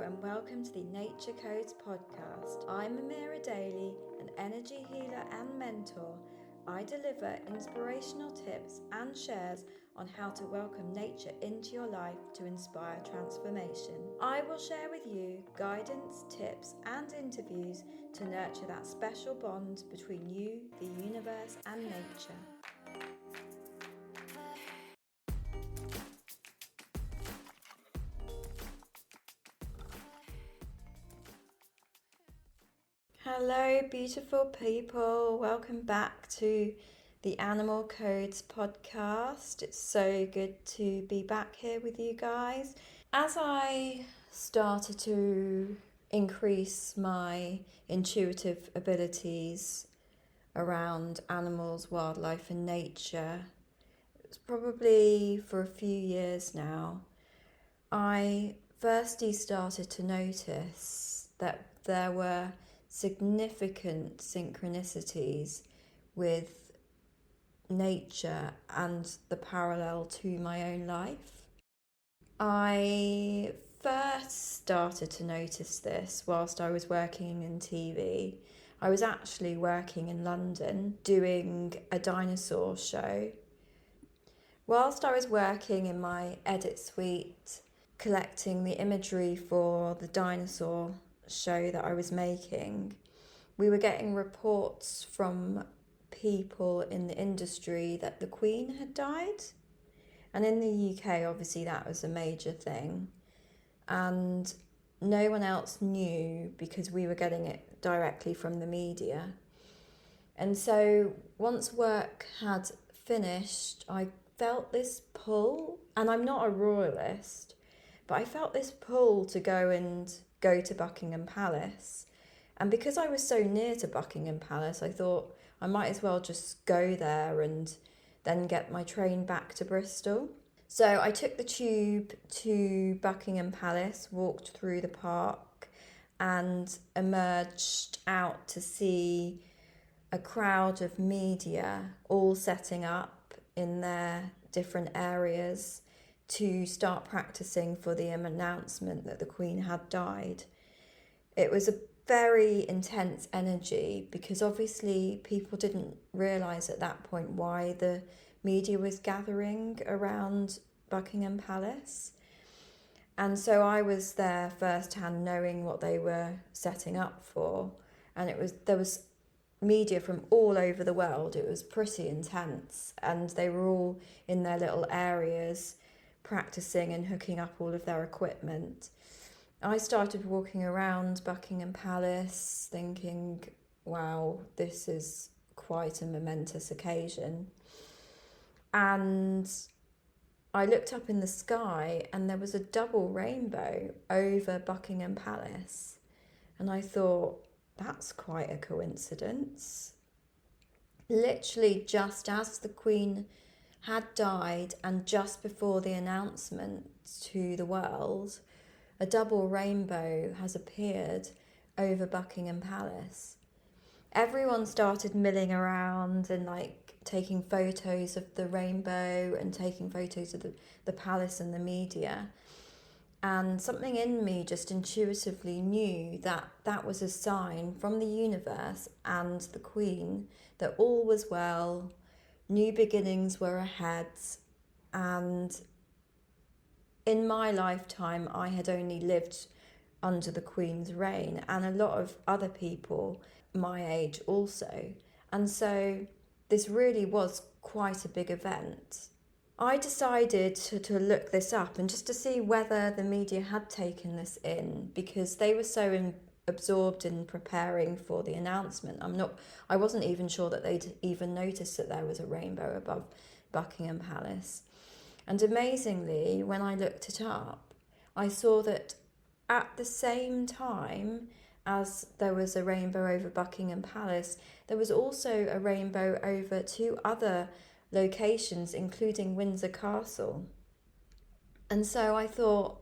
and welcome to the Nature Codes podcast. I'm Amira Daly, an energy healer and mentor. I deliver inspirational tips and shares on how to welcome nature into your life to inspire transformation. I will share with you guidance, tips, and interviews to nurture that special bond between you, the universe, and nature. Hello, beautiful people. Welcome back to the Animal Codes podcast. It's so good to be back here with you guys. As I started to increase my intuitive abilities around animals, wildlife, and nature, it's probably for a few years now, I firstly started to notice that there were significant synchronicities with nature and the parallel to my own life. I first started to notice this whilst I was working in TV. I was actually working in London doing a dinosaur show. Whilst I was working in my edit suite, collecting the imagery for the dinosaur show that I was making, we were getting reports from people in the industry that the Queen had died. And in the UK, obviously, that was a major thing. And no one else knew because we were getting it directly from the media. And so once work had finished, I felt this pull, and I'm not a royalist, but I felt this pull to go to Buckingham Palace. And because I was so near to Buckingham Palace, I thought I might as well just go there and then get my train back to Bristol. So I took the tube to Buckingham Palace, walked through the park, and emerged out to see a crowd of media all setting up in their different areas to start practicing for the announcement that the Queen had died. It was a very intense energy because obviously people didn't realise at that point why the media was gathering around Buckingham Palace. And so I was there firsthand knowing what they were setting up for. And there was media from all over the world. It was pretty intense. And they were all in their little areas practicing and hooking up all of their equipment. I started walking around Buckingham Palace thinking, wow, this is quite a momentous occasion. And I looked up in the sky and there was a double rainbow over Buckingham Palace. And I thought, that's quite a coincidence. Literally just as the Queen had died and just before the announcement to the world, a double rainbow has appeared over Buckingham Palace. Everyone started milling around and taking photos of the rainbow and taking photos of the palace and the media. And something in me just intuitively knew that that was a sign from the universe and the Queen that all was well, new beginnings were ahead, and in my lifetime I had only lived under the Queen's reign, and a lot of other people my age also. And so this really was quite a big event. I decided to look this up and just to see whether the media had taken this in, because they were so absorbed in preparing for the announcement. I wasn't even sure that they'd even noticed that there was a rainbow above Buckingham Palace. And amazingly, when I looked it up, I saw that at the same time as there was a rainbow over Buckingham Palace, there was also a rainbow over two other locations, including Windsor Castle. And so I thought,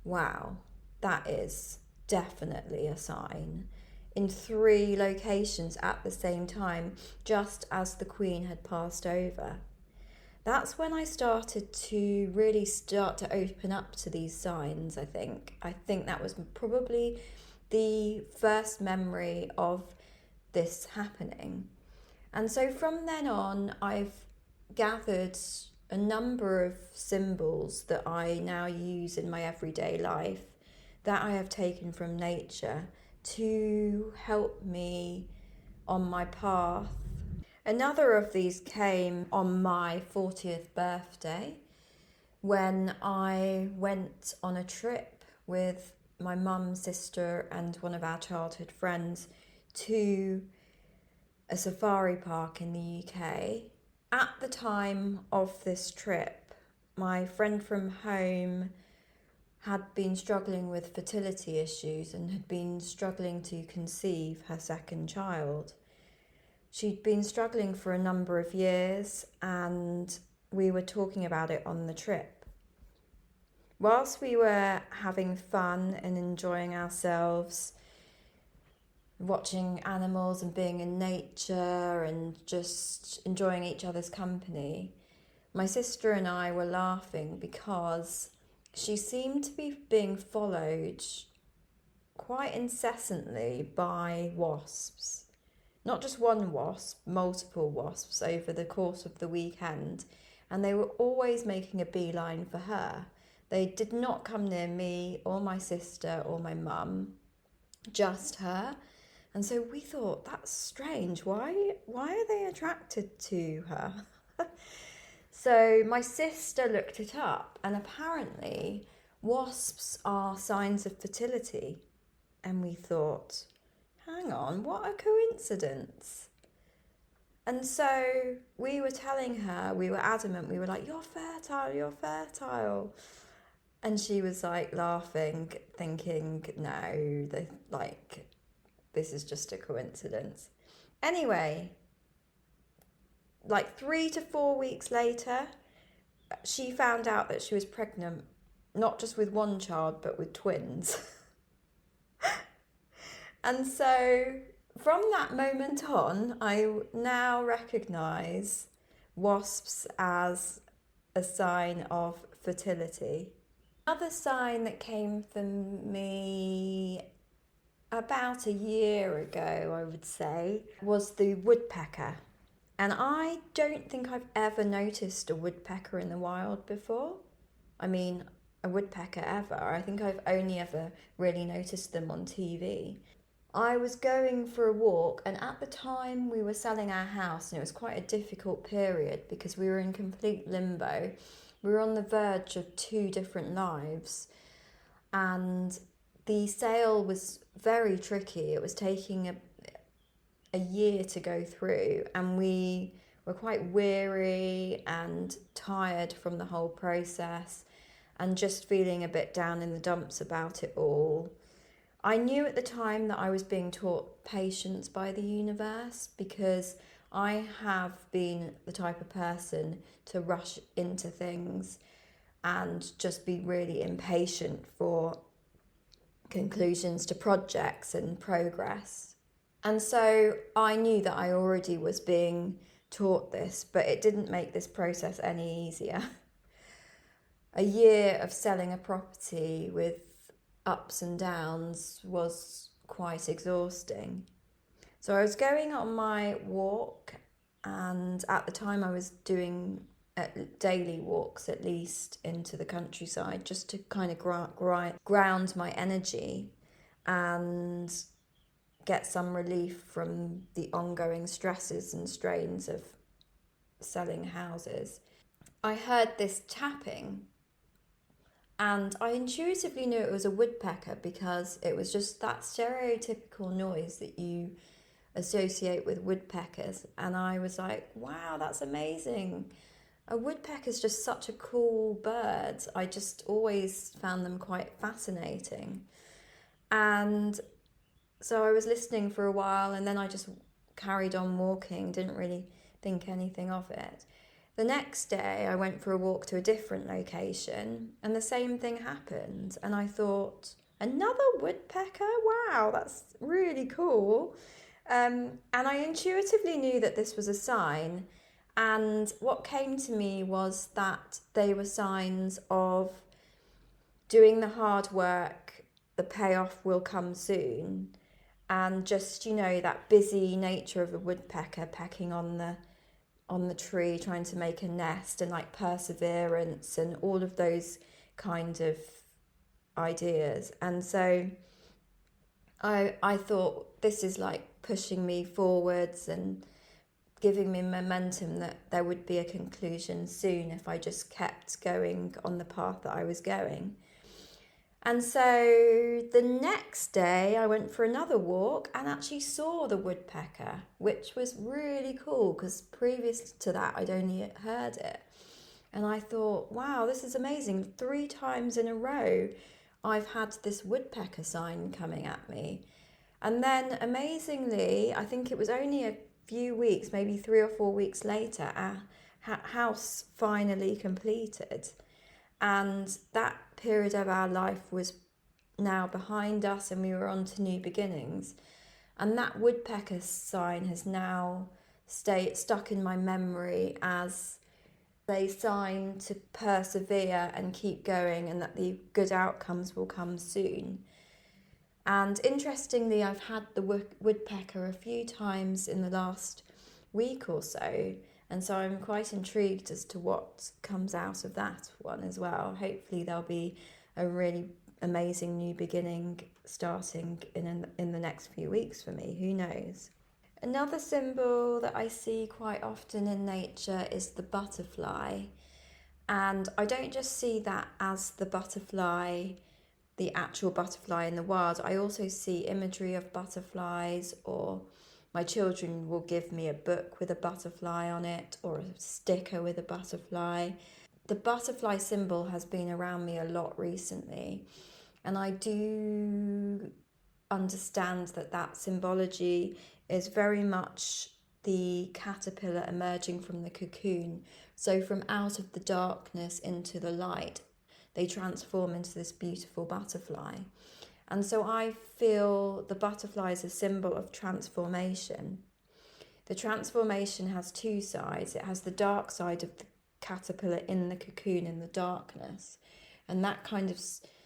wow, that is definitely a sign. In 3 locations at the same time, just as the Queen had passed over. That's when I started to really start to open up to these signs, I think. I think that was probably the first memory of this happening. And so from then on, I've gathered a number of symbols that I now use in my everyday life that I have taken from nature to help me on my path. Another of these came on my 40th birthday when I went on a trip with my mum, sister, and one of our childhood friends to a safari park in the UK. At the time of this trip, my friend from home had been struggling with fertility issues and had been struggling to conceive her second child. She'd been struggling for a number of years, and we were talking about it on the trip. Whilst we were having fun and enjoying ourselves, watching animals and being in nature and just enjoying each other's company, my sister and I were laughing because she seemed to be being followed quite incessantly by wasps. Not just one wasp, multiple wasps over the course of the weekend, and they were always making a beeline for her. They did not come near me or my sister or my mum, just her. And so we thought, that's strange. Why are they attracted to her? So my sister looked it up, and apparently wasps are signs of fertility. And we thought, hang on, what a coincidence. And so we were telling her, we were adamant, we were like, you're fertile. And she was like laughing, thinking, no, this is just a coincidence. Anyway, like 3 to 4 weeks later, she found out that she was pregnant, not just with one child, but with twins. And so from that moment on, I now recognise wasps as a sign of fertility. Another sign that came for me about a year ago, I would say, was the woodpecker. And I don't think I've ever noticed a woodpecker in the wild before. I mean, a woodpecker ever. I think I've only ever really noticed them on TV. I was going for a walk, and at the time we were selling our house, and it was quite a difficult period because we were in complete limbo. We were on the verge of 2 different lives, and the sale was very tricky. It was taking a year to go through, and we were quite weary and tired from the whole process and just feeling a bit down in the dumps about it all. I knew at the time that I was being taught patience by the universe because I have been the type of person to rush into things and just be really impatient for conclusions to projects and progress. And so I knew that I already was being taught this, but it didn't make this process any easier. A year of selling a property with ups and downs was quite exhausting. So I was going on my walk, and at the time I was doing daily walks at least into the countryside just to kind of ground my energy and get some relief from the ongoing stresses and strains of selling houses. I heard this tapping, and I intuitively knew it was a woodpecker because it was just that stereotypical noise that you associate with woodpeckers. And I was like, wow, that's amazing. A woodpecker's just such a cool bird. I just always found them quite fascinating. And so I was listening for a while, and then I just carried on walking, didn't really think anything of it. The next day I went for a walk to a different location, and the same thing happened. And I thought, another woodpecker? Wow, that's really cool. And I intuitively knew that this was a sign. And what came to me was that they were signs of doing the hard work, the payoff will come soon. And just, that busy nature of a woodpecker pecking on the tree, trying to make a nest, and like perseverance and all of those kind of ideas. And so I thought, this is like pushing me forwards and giving me momentum that there would be a conclusion soon if I just kept going on the path that I was going. And so the next day I went for another walk and actually saw the woodpecker, which was really cool because previous to that I'd only heard it. And I thought, wow, this is amazing. 3 times in a row I've had this woodpecker sign coming at me. And then amazingly, I think it was only a few weeks, maybe 3 or 4 weeks later, our house finally completed. And that period of our life was now behind us and we were on to new beginnings. And that woodpecker sign has now stuck in my memory as a sign to persevere and keep going, and that the good outcomes will come soon. And interestingly, I've had the woodpecker a few times in the last week or so. And so I'm quite intrigued as to what comes out of that one as well. Hopefully there'll be a really amazing new beginning starting in the next few weeks for me. Who knows? Another symbol that I see quite often in nature is the butterfly. And I don't just see that as the butterfly, the actual butterfly in the wild. I also see imagery of butterflies, or my children will give me a book with a butterfly on it or a sticker with a butterfly. The butterfly symbol has been around me a lot recently, and I do understand that symbology is very much the caterpillar emerging from the cocoon. So from out of the darkness into the light, they transform into this beautiful butterfly. And so I feel the butterfly is a symbol of transformation. The transformation has 2 sides. It has the dark side of the caterpillar in the cocoon in the darkness. And that kind of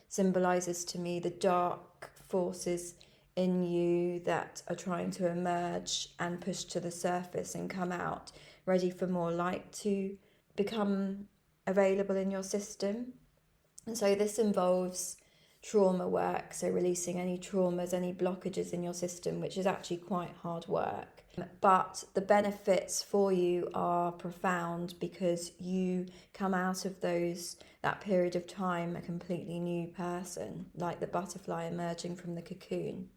symbolises to me the dark forces in you that are trying to emerge and push to the surface and come out, ready for more light to become available in your system. And so this involves trauma work, so releasing any traumas, any blockages in your system, which is actually quite hard work. But the benefits for you are profound because you come out of that period of time a completely new person, like the butterfly emerging from the cocoon.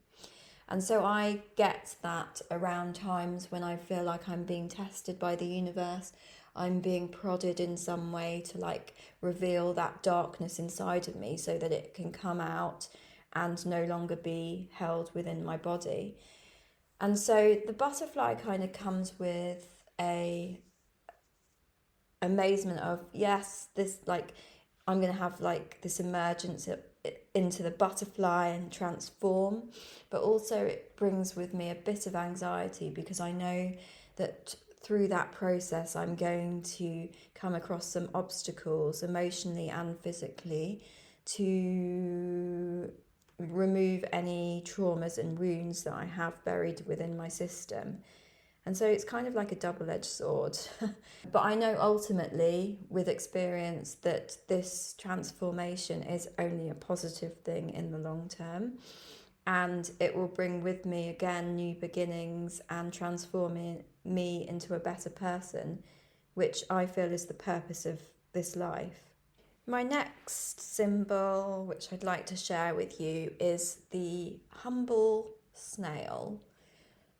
And so I get that around times when I feel like I'm being tested by the universe. I'm being prodded in some way to like reveal that darkness inside of me so that it can come out and no longer be held within my body. And so the butterfly kind of comes with a amazement of, yes, this like I'm going to have like this emergence into the butterfly and transform, but also it brings with me a bit of anxiety because I know that through that process I'm going to come across some obstacles emotionally and physically to remove any traumas and wounds that I have buried within my system. And so it's kind of like a double-edged sword. But I know ultimately, with experience, that this transformation is only a positive thing in the long term. And it will bring with me, again, new beginnings and transforming me into a better person, which I feel is the purpose of this life. My next symbol, which I'd like to share with you, is the humble snail.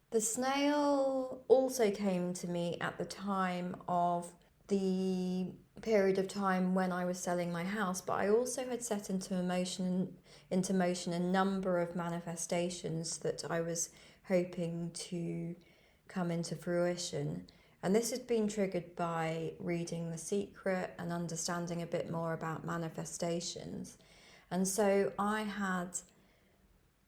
The snail also came to me at the time of the period of time when I was selling my house, but I also had set into motion a number of manifestations that I was hoping to come into fruition. And this had been triggered by reading The Secret and understanding a bit more about manifestations. And so I had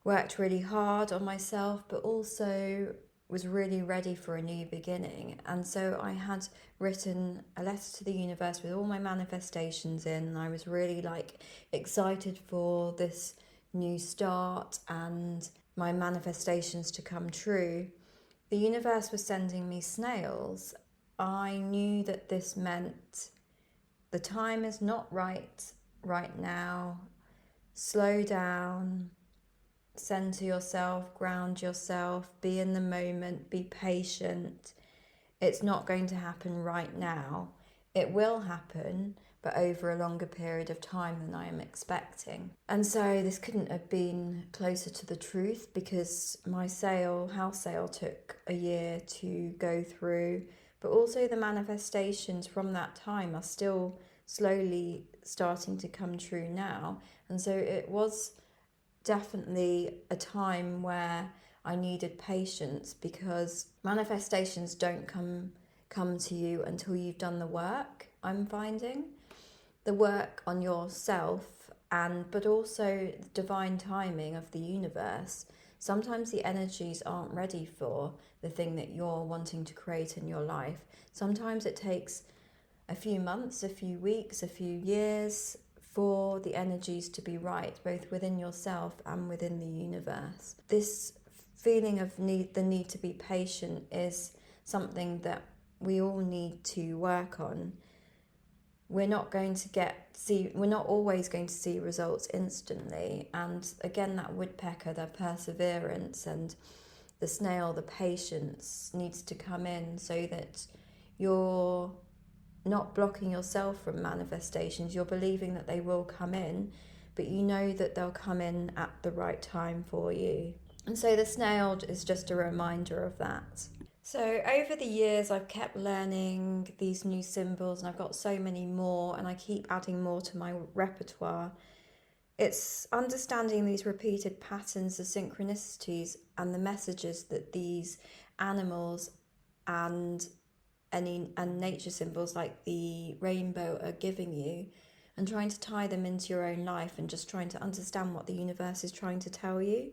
worked really hard on myself, but also was really ready for a new beginning. And so I had written a letter to the universe with all my manifestations in, and I was really like excited for this new start and my manifestations to come true. The universe was sending me snails. I knew that this meant the time is not right now. Slow down, center yourself, ground yourself, be in the moment, be patient. It's not going to happen right now. It will happen, but over a longer period of time than I am expecting. And so this couldn't have been closer to the truth, because my house sale took a year to go through, but also the manifestations from that time are still slowly starting to come true now. And so it was definitely a time where I needed patience, because manifestations don't come to you until you've done the work. I'm finding the work on yourself, but also the divine timing of the universe. Sometimes the energies aren't ready for the thing that you're wanting to create in your life. Sometimes it takes a few months, a few weeks, a few years for the energies to be right, both within yourself and within the universe. This feeling of the need to be patient is something that we all need to work on. We're not always going to see results instantly. And again, that woodpecker, the perseverance, and the snail, the patience, needs to come in so that you're not blocking yourself from manifestations. You're believing that they will come in, but you know that they'll come in at the right time for you. And so the snail is just a reminder of that. So over the years, I've kept learning these new symbols, and I've got so many more, and I keep adding more to my repertoire. It's understanding these repeated patterns, the synchronicities, and the messages that these animals and nature symbols like the rainbow are giving you, and trying to tie them into your own life, and just trying to understand what the universe is trying to tell you.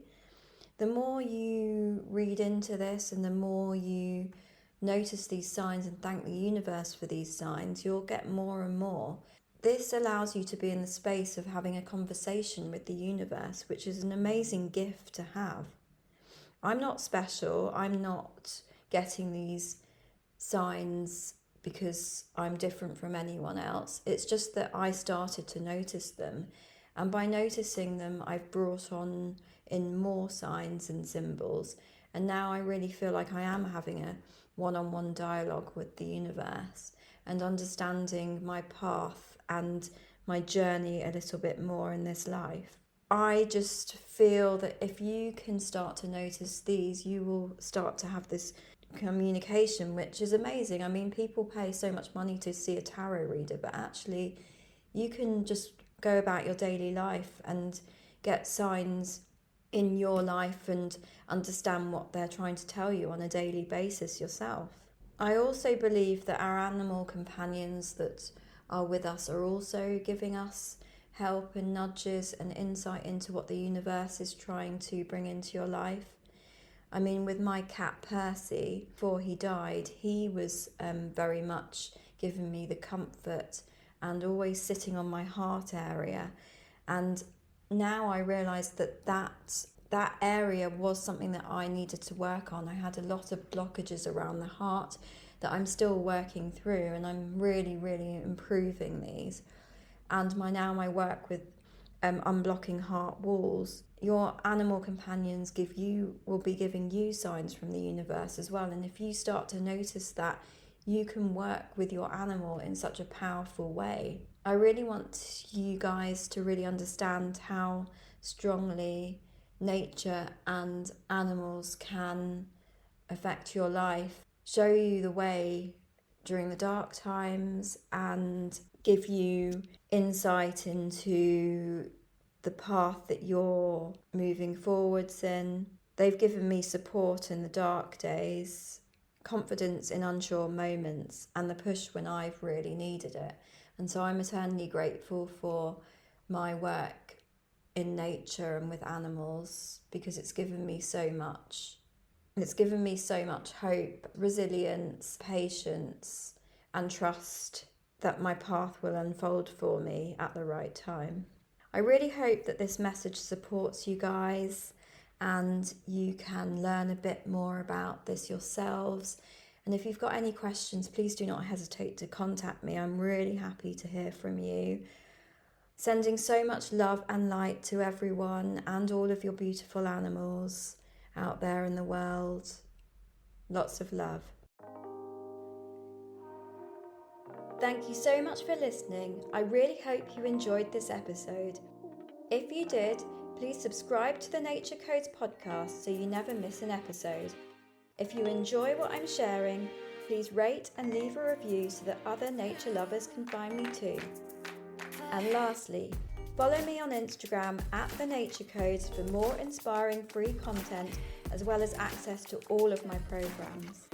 The more you read into this and the more you notice these signs and thank the universe for these signs, you'll get more and more. This allows you to be in the space of having a conversation with the universe, which is an amazing gift to have. I'm not special. I'm not getting these signs because I'm different from anyone else. It's just that I started to notice them, and by noticing them, I've brought on in more signs and symbols, and now I really feel like I am having a one-on-one dialogue with the universe and understanding my path and my journey a little bit more in this life. I just feel that if you can start to notice these, you will start to have this communication, which is amazing. I mean, people pay so much money to see a tarot reader, but actually you can just go about your daily life and get signs in your life and understand what they're trying to tell you on a daily basis yourself. I also believe that our animal companions that are with us are also giving us help and nudges and insight into what the universe is trying to bring into your life. I mean, with my cat Percy, before he died, he was very much giving me the comfort and always sitting on my heart area. And now I realise that area was something that I needed to work on. I had a lot of blockages around the heart that I'm still working through, and I'm really, really improving these. And my work with unblocking heart walls. Your animal companions will be giving you signs from the universe as well. And if you start to notice that, you can work with your animal in such a powerful way. I really want you guys to really understand how strongly nature and animals can affect your life, show you the way during the dark times, and give you insight into the path that you're moving forwards in. They've given me support in the dark days, confidence in unsure moments, and the push when I've really needed it. And so I'm eternally grateful for my work in nature and with animals, because it's given me so much. It's given me so much hope, resilience, patience, and trust that my path will unfold for me at the right time. I really hope that this message supports you guys and you can learn a bit more about this yourselves. And if you've got any questions, please do not hesitate to contact me. I'm really happy to hear from you. Sending so much love and light to everyone and all of your beautiful animals out there in the world. Lots of love. Thank you so much for listening. I really hope you enjoyed this episode. If you did, please subscribe to the Nature Codes podcast so you never miss an episode. If you enjoy what I'm sharing, please rate and leave a review so that other nature lovers can find me too. And lastly, follow me on Instagram at The Nature Codes for more inspiring free content as well as access to all of my programs.